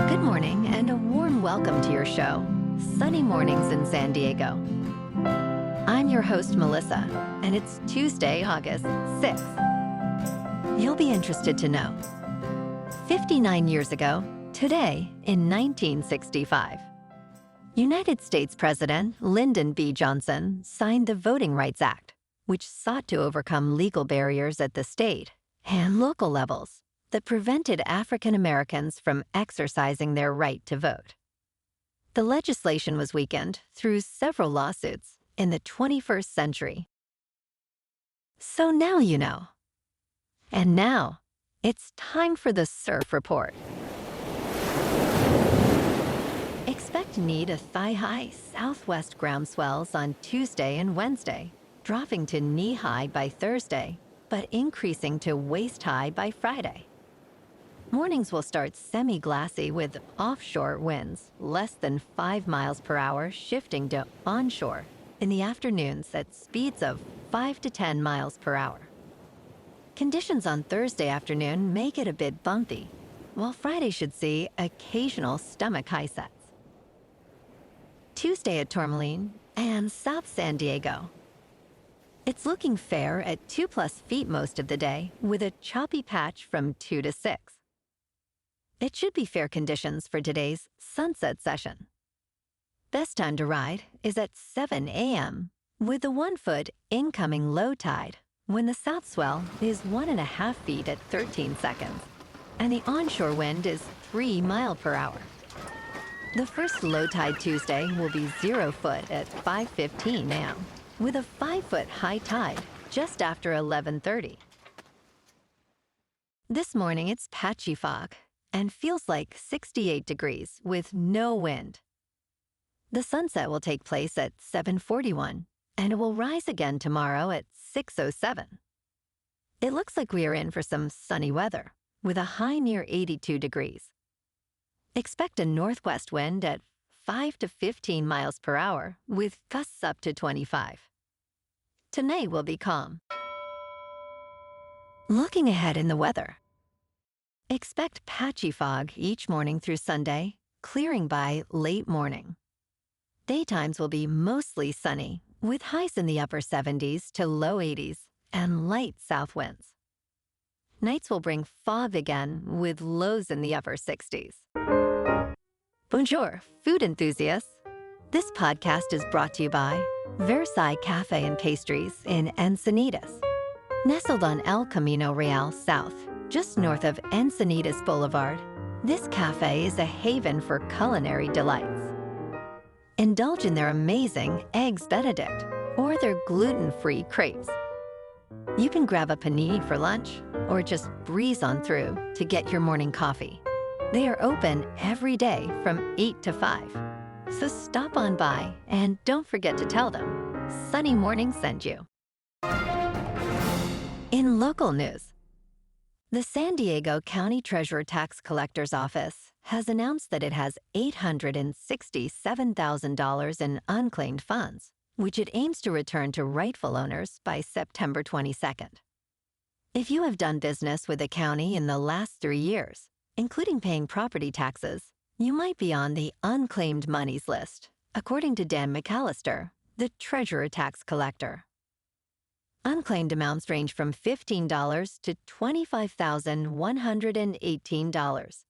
Good morning and a warm welcome to your show, Sunny Mornings in San Diego. I'm your host, Melissa, and it's Tuesday, August 6th. You'll be interested to know, 59 years ago, today in 1965, United States President Lyndon B. Johnson signed the Voting Rights Act, which sought to overcome legal barriers at the state and local levels that prevented African Americans from exercising their right to vote. The legislation was weakened through several lawsuits in the 21st century. So now you know. And now, it's time for the Surf Report. Expect knee to thigh-high southwest ground swells on Tuesday and Wednesday, dropping to knee-high by Thursday, but increasing to waist-high by Friday. Mornings will start semi-glassy with offshore winds less than 5 miles per hour shifting to onshore in the afternoons at speeds of 5 to 10 miles per hour. Conditions on Thursday afternoon make it a bit bumpy, while Friday should see occasional stomach high sets. Tuesday at Tourmaline and South San Diego. It's looking fair at 2+ feet most of the day with a choppy patch from 2 to 6. It should be fair conditions for today's sunset session. Best time to ride is at 7 a.m. with a 1-foot incoming low tide when the south swell is 1.5 feet at 13 seconds and the onshore wind is 3 miles per hour. The first low tide Tuesday will be 0 foot at 5:15 a.m. with a 5-foot high tide just after 11:30. This morning it's patchy fog and feels like 68 degrees with no wind. The sunset will take place at 7:41, and it will rise again tomorrow at 6:07. It looks like we are in for some sunny weather, with a high near 82 degrees. Expect a northwest wind at 5 to 15 miles per hour, with gusts up to 25. Tonight will be calm. Looking ahead in the weather. Expect patchy fog each morning through Sunday, clearing by late morning. Daytimes will be mostly sunny, with highs in the upper 70s to low 80s and light south winds. Nights will bring fog again, with lows in the upper 60s. Bonjour, food enthusiasts. This podcast is brought to you by Versailles Cafe and Pastries in Encinitas. Nestled on El Camino Real South, just north of Encinitas Boulevard, this cafe is a haven for culinary delights. Indulge in their amazing Eggs Benedict or their gluten-free crepes. You can grab a panini for lunch or just breeze on through to get your morning coffee. They are open every day from 8 to 5. So stop on by and don't forget to tell them Sunny Morning sent you. In local news, the San Diego County Treasurer Tax Collector's Office has announced that it has $867,000 in unclaimed funds, which it aims to return to rightful owners by September 22nd. If you have done business with the county in the last 3 years, including paying property taxes, you might be on the unclaimed monies list, according to Dan McAllister, the Treasurer Tax Collector. Unclaimed amounts range from $15 to $25,118.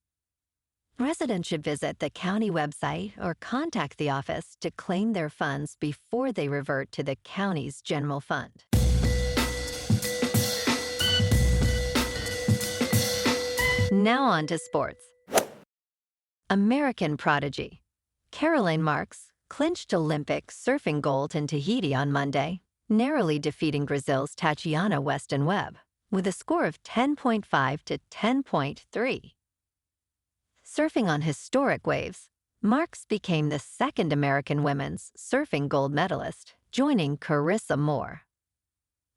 Residents should visit the county website or contact the office to claim their funds before they revert to the county's general fund. Now on to sports. American prodigy Caroline Marks clinched Olympic surfing gold in Tahiti on Monday, narrowly defeating Brazil's Tatiana Weston Webb with a score of 10.5 to 10.3. Surfing on historic waves, Marks became the second American women's surfing gold medalist, joining Carissa Moore.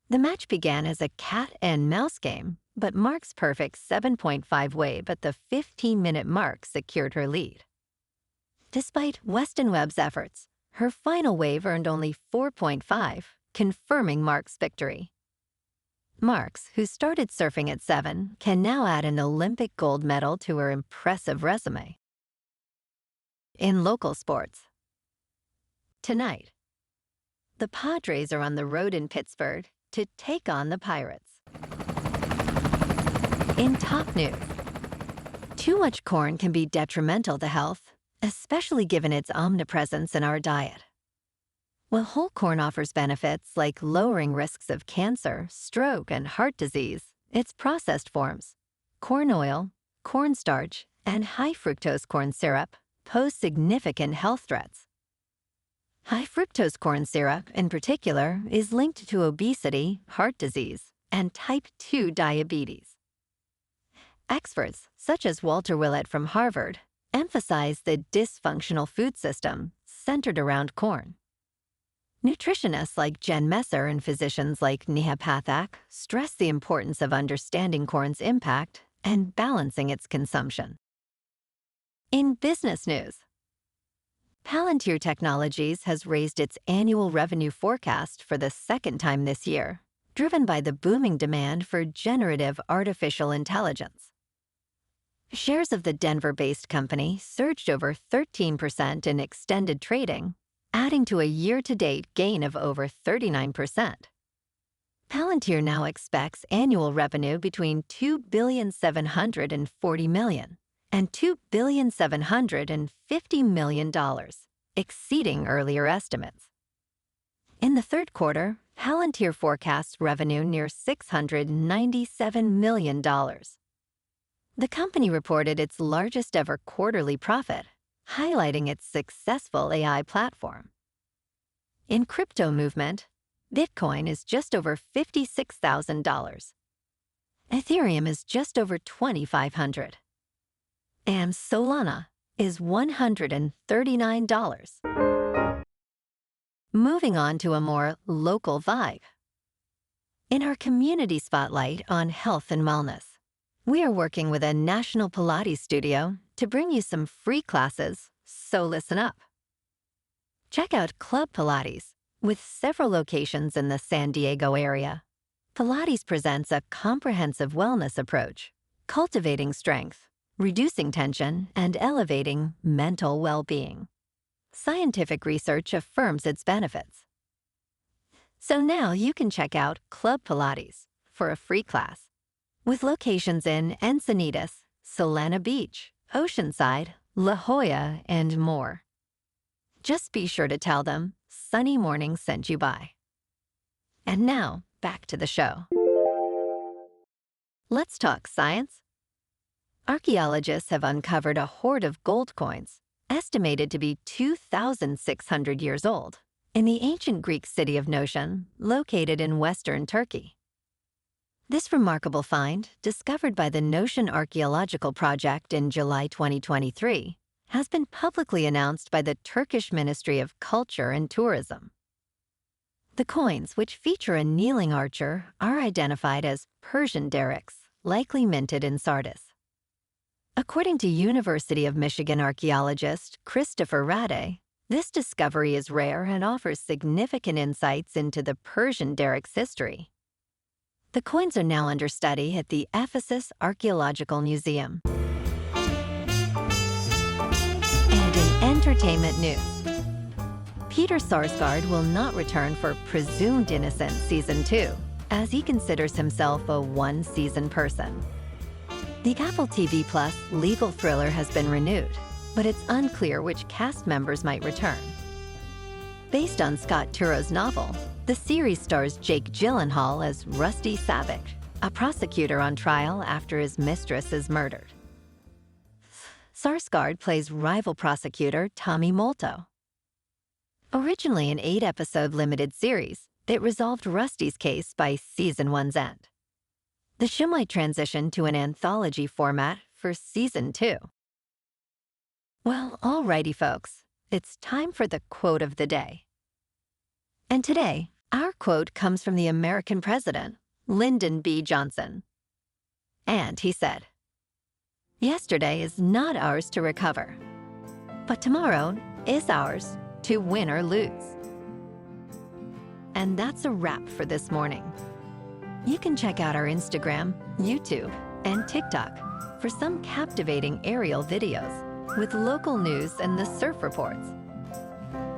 The match began as a cat and mouse game, but Marks' perfect 7.5 wave at the 15-minute mark secured her lead. Despite Weston Webb's efforts, her final wave earned only 4.5, confirming Marks' victory. Marks, who started surfing at 7, can now add an Olympic gold medal to her impressive resume. in local sports. Tonight, the Padres are on the road in Pittsburgh to take on the Pirates. In top news, too much corn can be detrimental to health, especially given its omnipresence in our diet. While whole corn offers benefits like lowering risks of cancer, stroke, and heart disease, its processed forms, corn oil, cornstarch, and high fructose corn syrup, pose significant health threats. High fructose corn syrup, in particular, is linked to obesity, heart disease, and type 2 diabetes. Experts, such as Walter Willett from Harvard, emphasize the dysfunctional food system centered around corn. Nutritionists like Jen Messer and physicians like Neha Pathak stress the importance of understanding corn's impact and balancing its consumption. In business news, Palantir Technologies has raised its annual revenue forecast for the second time this year, driven by the booming demand for generative artificial intelligence. Shares of the Denver-based company surged over 13% in extended trading, adding to a year-to-date gain of over 39%. Palantir now expects annual revenue between $2,740 million and $2,750 million, exceeding earlier estimates. In the third quarter, Palantir forecasts revenue near $697 million. The company reported its largest ever quarterly profit, highlighting its successful AI platform. In crypto movement, Bitcoin is just over $56,000. Ethereum is just over $2,500. And Solana is $139. Moving on to a more local vibe. In our community spotlight on health and wellness, we are working with a national Pilates studio to bring you some free classes, so listen up. Check out Club Pilates, with several locations in the San Diego area. Pilates presents a comprehensive wellness approach, cultivating strength, reducing tension, and elevating mental well-being. Scientific research affirms its benefits. So now you can check out Club Pilates for a free class, with locations in Encinitas, Solana Beach, Oceanside, La Jolla, and more. Just be sure to tell them Sunny Morning sent you by. And now, back to the show. Let's talk science. Archaeologists have uncovered a hoard of gold coins, estimated to be 2,600 years old, in the ancient Greek city of Notion, located in western Turkey. This remarkable find, discovered by the Notion Archaeological Project in July 2023, has been publicly announced by the Turkish Ministry of Culture and Tourism. The coins, which feature a kneeling archer, are identified as Persian derricks, likely minted in Sardis. According to University of Michigan archaeologist Christopher Rade, this discovery is rare and offers significant insights into the Persian derrick's history. The coins are now under study at the Ephesus Archaeological Museum. And in entertainment news, Peter Sarsgaard will not return for Presumed Innocent Season 2, as he considers himself a one-season person. The Apple TV Plus legal thriller has been renewed, but it's unclear which cast members might return. Based on Scott Turo's novel, the series stars Jake Gyllenhaal as Rusty Savage, a prosecutor on trial after his mistress is murdered. Sarsgaard plays rival prosecutor Tommy Molto. Originally an 8-episode limited series, it resolved Rusty's case by Season 1's end. The show might transition to an anthology format for Season 2. Well, alrighty folks, it's time for the quote of the day. And today, our quote comes from the American President, Lyndon B. Johnson. And he said, "Yesterday is not ours to recover, but tomorrow is ours to win or lose." And that's a wrap for this morning. You can check out our Instagram, YouTube, and TikTok for some captivating aerial videos. with local news and the surf reports.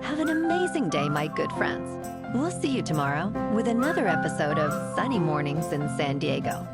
Have an amazing day, my good friends. We'll see you tomorrow with another episode of Sunny Mornings in San Diego.